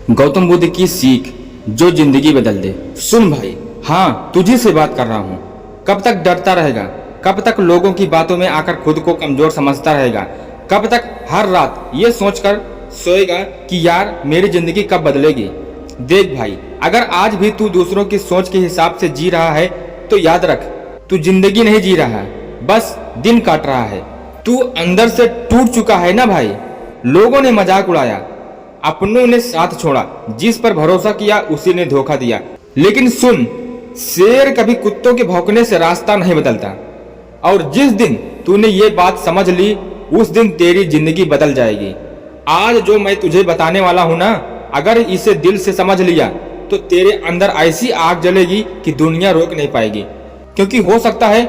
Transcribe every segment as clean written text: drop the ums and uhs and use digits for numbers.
गौतम बुद्ध की सीख जो जिंदगी बदल दे। सुन भाई, हाँ तुझी से बात कर रहा हूँ। कब तक डरता रहेगा? कब तक लोगों की बातों में आकर खुद को कमजोर समझता रहेगा? कब तक हर रात ये सोचकर सोएगा कि यार मेरी जिंदगी कब बदलेगी? देख भाई, अगर आज भी तू दूसरों की सोच के हिसाब से जी रहा है तो याद रख, तू जिंदगी नहीं जी रहा है, बस दिन काट रहा है। तू अंदर से टूट चुका है ना भाई। लोगों ने मजाक उड़ाया, अपनों ने साथ छोड़ा, जिस पर भरोसा किया उसी ने धोखा दिया। लेकिन सुन, शेर कभी कुत्तों के भौंकने से रास्ता नहीं बदलता, और जिस दिन तूने ये बात समझ ली उस दिन तेरी जिंदगी बदल जाएगी। आज जो मैं तुझे बताने वाला हूं ना, अगर इसे दिल से समझ लिया तो तेरे अंदर ऐसी आग जलेगी कि दुनिया रोक नहीं पाएगी। क्योंकि हो सकता है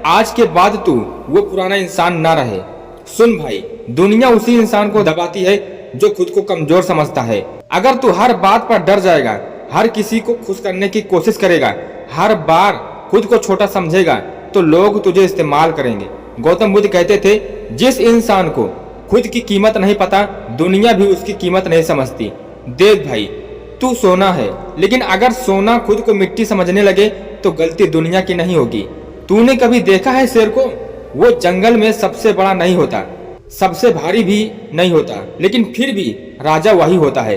आज के बाद तू वो पुराना इंसान ना रहे। सुन भाई, दुनिया उसी इंसान को दबाती है जो खुद को कमजोर समझता है। अगर तू हर बात पर डर जाएगा, हर किसी को खुश करने की कोशिश करेगा, हर बार खुद को छोटा समझेगा, तो लोग तुझे इस्तेमाल करेंगे। गौतम बुद्ध कहते थे, जिस इंसान को खुद की कीमत नहीं पता, दुनिया भी उसकी कीमत नहीं समझती। देख भाई, तू सोना है, लेकिन अगर सोना खुद को मिट्टी समझने लगे तो गलती दुनिया की नहीं होगी। तूने कभी देखा है शेर को? वो जंगल में सबसे बड़ा नहीं होता, सबसे भारी भी नहीं होता, लेकिन फिर भी राजा वही होता है,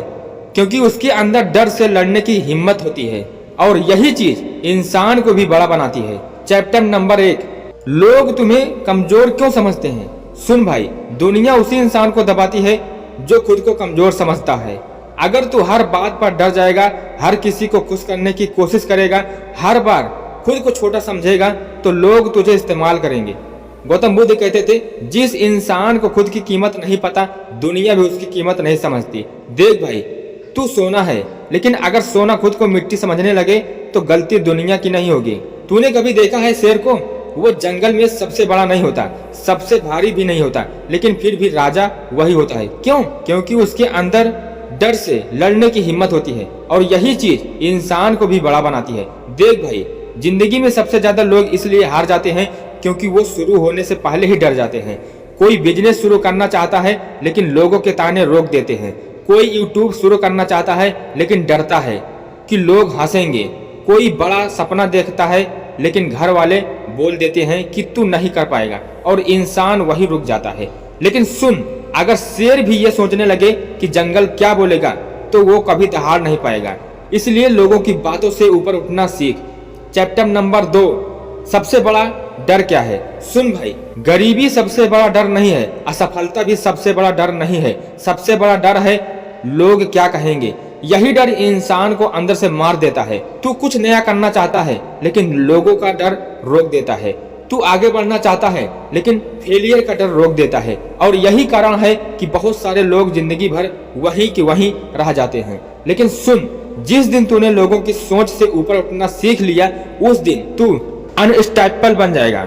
क्योंकि उसके अंदर डर से लड़ने की हिम्मत होती है। और यही चीज इंसान को भी बड़ा बनाती है। चैप्टर नंबर 1, लोग तुम्हें कमजोर क्यों समझते हैं? सुन भाई, दुनिया उसी इंसान को दबाती है जो खुद को कमजोर समझता है। अगर तू हर बात पर डर जाएगा, हर किसी को खुश करने की कोशिश करेगा, हर बार खुद को छोटा समझेगा, तो लोग तुझे इस्तेमाल करेंगे। गौतम बुद्ध कहते थे, जिस इंसान को खुद की कीमत नहीं पता, दुनिया भी उसकी कीमत नहीं समझती। देख भाई, तू सोना है, लेकिन अगर सोना खुद को मिट्टी समझने लगे तो गलती दुनिया की नहीं होगी। तूने कभी देखा है शेर को? वो जंगल में सबसे बड़ा नहीं होता, सबसे भारी भी नहीं होता, लेकिन फिर भी राजा वही होता है। क्यों? क्योंकि उसके अंदर डर से लड़ने की हिम्मत होती है, और यही चीज इंसान को भी बड़ा बनाती है। देख भाई, जिंदगी में सबसे ज्यादा लोग इसलिए हार जाते हैं क्योंकि वो शुरू होने से पहले ही डर जाते हैं। कोई बिजनेस शुरू करना चाहता है लेकिन लोगों के ताने रोक देते हैं। कोई यूट्यूब शुरू करना चाहता है लेकिन डरता है कि लोग हंसेंगे। कोई बड़ा सपना देखता है लेकिन घर वाले बोल देते हैं कि तू नहीं कर पाएगा, और इंसान वही रुक जाता है। लेकिन सुन, अगर शेर भी ये सोचने लगे कि जंगल क्या बोलेगा, तो वो कभी दहाड़ नहीं पाएगा। इसलिए लोगों की बातों से ऊपर उठना सीख। चैप्टर नंबर 2, सबसे बड़ा डर क्या है? सुन भाई, गरीबी सबसे बड़ा डर नहीं है, असफलता भी सबसे बड़ा डर नहीं है। सबसे बड़ा डर है लोग क्या कहेंगे। यही डर इंसान को अंदर से मार देता है। तू कुछ नया करना चाहता है, लेकिन लोगों का डर रोक देता है। तू आगे बढ़ना चाहता है, लेकिन फेलियर का डर रोक देता है। और यही कारण है कि बहुत सारे लोग जिंदगी भर वहीं के वहीं रह जाते हैं। लेकिन सुन, जिस दिन तूने लोगों की सोच से ऊपर उठना सीख लिया, उस दिन तू अनस्टॉपेबल बन जाएगा।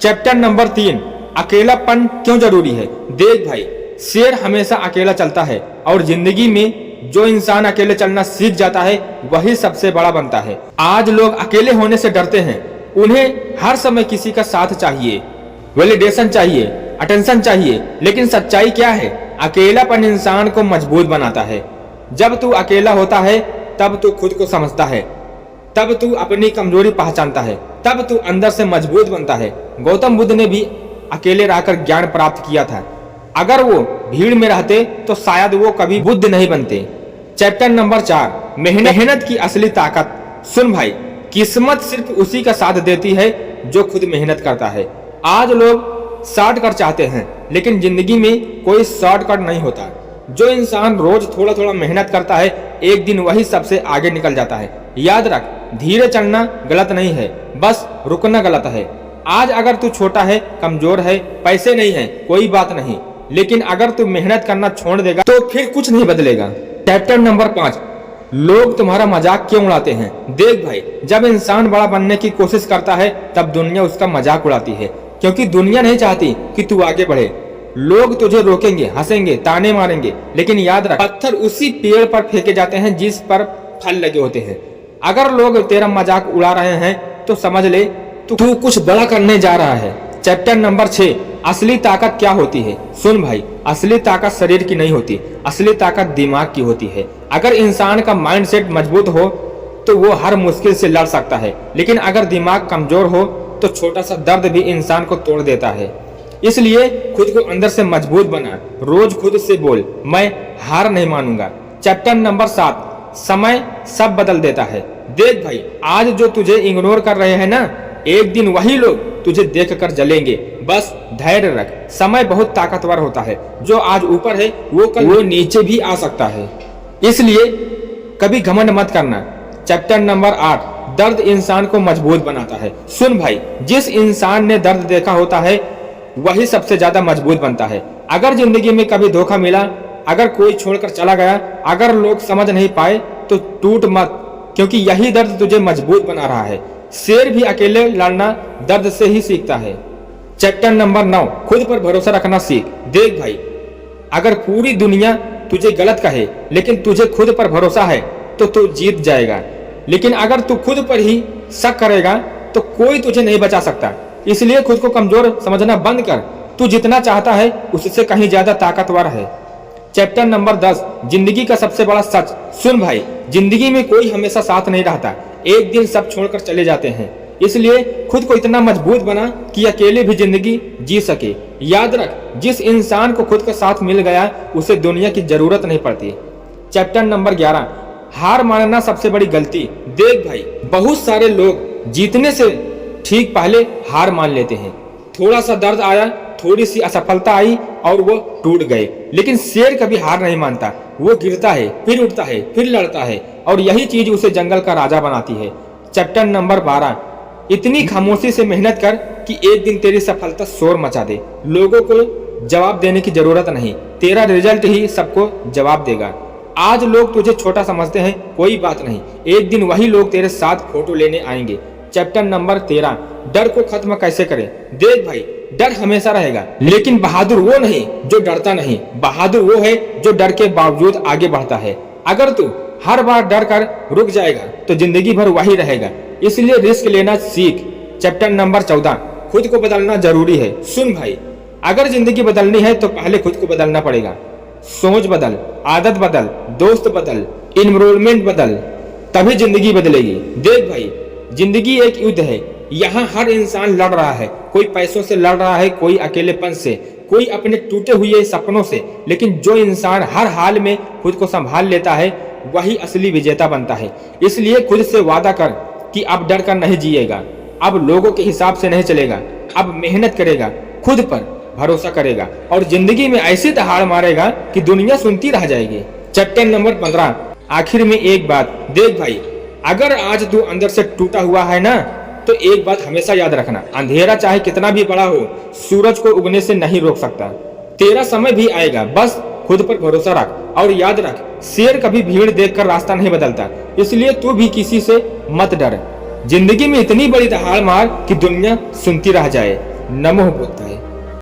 चैप्टर नंबर 3, अकेलापन क्यों जरूरी है? देख भाई, शेर हमेशा अकेला चलता है, और जिंदगी में जो इंसान अकेले चलना सीख जाता है वही सबसे बड़ा बनता है। आज लोग अकेले होने से डरते हैं। उन्हें हर समय किसी का साथ चाहिए, वैलिडेशन चाहिए, अटेंशन चाहिए। लेकिन सच्चाई क्या है? अकेलापन इंसान को मजबूत बनाता है। जब तू अकेला होता है तब तू खुद को समझता है, तब तू अपनी कमजोरी पहचानता है, तब तू अंदर से मजबूत बनता है। गौतम बुद्ध ने भी अकेले रहकर ज्ञान प्राप्त किया था। अगर वो भीड़ में रहते तो शायद वो कभी बुद्ध नहीं बनते। चैप्टर नंबर 4, मेहनत की असली ताकत। सुन भाई, किस्मत सिर्फ उसी का साथ देती है जो खुद मेहनत करता है। आज लोग शॉर्टकट चाहते हैं, लेकिन जिंदगी में कोई शॉर्टकट नहीं होता। जो इंसान रोज थोड़ा थोड़ा मेहनत करता है, एक दिन वही सबसे आगे निकल जाता है। याद रख, धीरे चलना गलत नहीं है, बस रुकना गलत है। आज अगर तू छोटा है, कमजोर है, पैसे नहीं है, कोई बात नहीं, लेकिन अगर तू मेहनत करना छोड़ देगा तो फिर कुछ नहीं बदलेगा। चैप्टर नंबर 5, लोग तुम्हारा मजाक क्यों उड़ाते हैं? देख भाई, जब इंसान बड़ा बनने की कोशिश करता है तब दुनिया उसका मजाक उड़ाती है, क्योंकि दुनिया नहीं चाहती कि तू आगे बढ़े। लोग तुझे रोकेंगे, हंसेंगे, ताने मारेंगे, लेकिन याद रख, पत्थर उसी पेड़ पर फेंके जाते हैं जिस पर फल लगे होते हैं। अगर लोग तेरा मजाक उड़ा रहे हैं तो समझ ले तू कुछ बड़ा करने जा रहा है। चैप्टर नंबर 6, असली ताकत क्या होती है? सुन भाई, असली ताकत शरीर की नहीं होती, असली ताकत दिमाग की होती है। अगर इंसान का माइंडसेट मजबूत हो तो वो हर मुश्किल से लड़ सकता है, लेकिन अगर दिमाग कमजोर हो तो छोटा सा दर्द भी इंसान को तोड़ देता है। इसलिए खुद को अंदर से मजबूत बना, रोज खुद से बोल, मैं हार नहीं मानूंगा। चैप्टर नंबर 7, समय सब बदल देता है। देख भाई, आज जो तुझे इग्नोर कर रहे हैं ना, एक दिन वही लोग तुझे देखकर जलेंगे। बस धैर्य रख, समय बहुत ताकतवर होता है। जो आज ऊपर है वो नीचे भी आ सकता है, इसलिए कभी घमंड मत करना। चैप्टर नंबर 8, दर्द इंसान को मजबूत बनाता है। सुन भाई, जिस इंसान ने दर्द देखा होता है वही सबसे ज्यादा मजबूत बनता है। अगर जिंदगी में कभी धोखा मिला, अगर कोई छोड़कर चला गया, अगर लोग समझ नहीं पाए तो टूट मत, क्योंकि यही दर्द तुझे मजबूत बना रहा है। शेर भी अकेले लड़ना दर्द से ही सीखता है। चैप्टर नंबर 9, खुद पर भरोसा रखना सीख। देख भाई, अगर पूरी दुनिया तुझे गलत कहे लेकिन तुझे खुद पर भरोसा है तो तू जीत जाएगा। लेकिन अगर तू खुद पर ही शक करेगा तो कोई तुझे नहीं बचा सकता। इसलिए खुद को कमजोर समझना बंद कर। तू जितना चाहता है उससे कहीं ज्यादा ताकतवर है। चैप्टर नंबर 10, जिंदगी का सबसे बड़ा सच। सुन भाई, जिंदगी में कोई हमेशा साथ नहीं रहता, एक दिन सब छोड़कर चले जाते हैं। इसलिए खुद को इतना मजबूत बना कि अकेले भी जिंदगी जी सके। याद रख, जिस इंसान को खुद का साथ मिल गया उसे दुनिया की जरूरत नहीं पड़ती। चैप्टर नंबर 11, हार मानना सबसे बड़ी गलती। देख भाई, बहुत सारे लोग जीतने से ठीक पहले हार मान लेते हैं। थोड़ा सा दर्द आया, थोड़ी सी असफलता आई और वो टूट गए। लेकिन शेर कभी हार नहीं मानता, वो गिरता है, फिर उठता है, फिर लड़ता है, और यही चीज उसे जंगल का राजा बनाती है। चैप्टर नंबर 12, इतनी खामोशी से मेहनत कर कि एक दिन तेरी सफलता शोर मचा दे। लोगों को जवाब देने की जरूरत नहीं, तेरा रिजल्ट ही सबको जवाब देगा। आज लोग तुझे छोटा समझते हैं, कोई बात नहीं, एक दिन वही लोग तेरे साथ फोटो लेने आएंगे। चैप्टर नंबर 13, डर को खत्म कैसे करें। देख भाई, डर हमेशा रहेगा, लेकिन बहादुर वो नहीं जो डरता नहीं, बहादुर वो है जो डर के बावजूद आगे बढ़ता है। अगर तू हर बार डर कर रुक जाएगा तो जिंदगी भर वही रहेगा। इसलिए रिस्क लेना सीख। चैप्टर नंबर 14, खुद को बदलना जरूरी है। सुन भाई, अगर जिंदगी बदलनी है तो पहले खुद को बदलना पड़ेगा। सोच बदल, आदत बदल, दोस्त बदल, इन्वायरमेंट बदल, तभी जिंदगी बदलेगी। देख भाई, जिंदगी एक युद्ध है, यहाँ हर इंसान लड़ रहा है। कोई पैसों से लड़ रहा है, कोई अकेलेपन से, कोई अपने टूटे हुए सपनों से। लेकिन जो इंसान हर हाल में खुद को संभाल लेता है वही असली विजेता बनता है। इसलिए खुद से वादा कर कि अब डर कर नहीं जिएगा, अब लोगों के हिसाब से नहीं चलेगा, अब मेहनत करेगा, खुद पर भरोसा करेगा और जिंदगी में ऐसी दहाड़ मारेगा कि दुनिया सुनती रह जाएगी। चैप्टर नंबर 15, आखिर में एक बात। देख भाई, अगर आज तू अंदर से टूटा हुआ है ना, तो एक बात हमेशा याद रखना, अंधेरा चाहे कितना भी बड़ा हो, सूरज को उगने से नहीं रोक सकता। तेरा समय भी आएगा, बस खुद पर भरोसा रख। और याद रख, शेर कभी भीड़ देखकर रास्ता नहीं बदलता, इसलिए तू भी किसी से मत डर। जिंदगी में इतनी बड़ी दहाड़ मार कि दुनिया सुनती रह जाए। नमो बुद्धाय।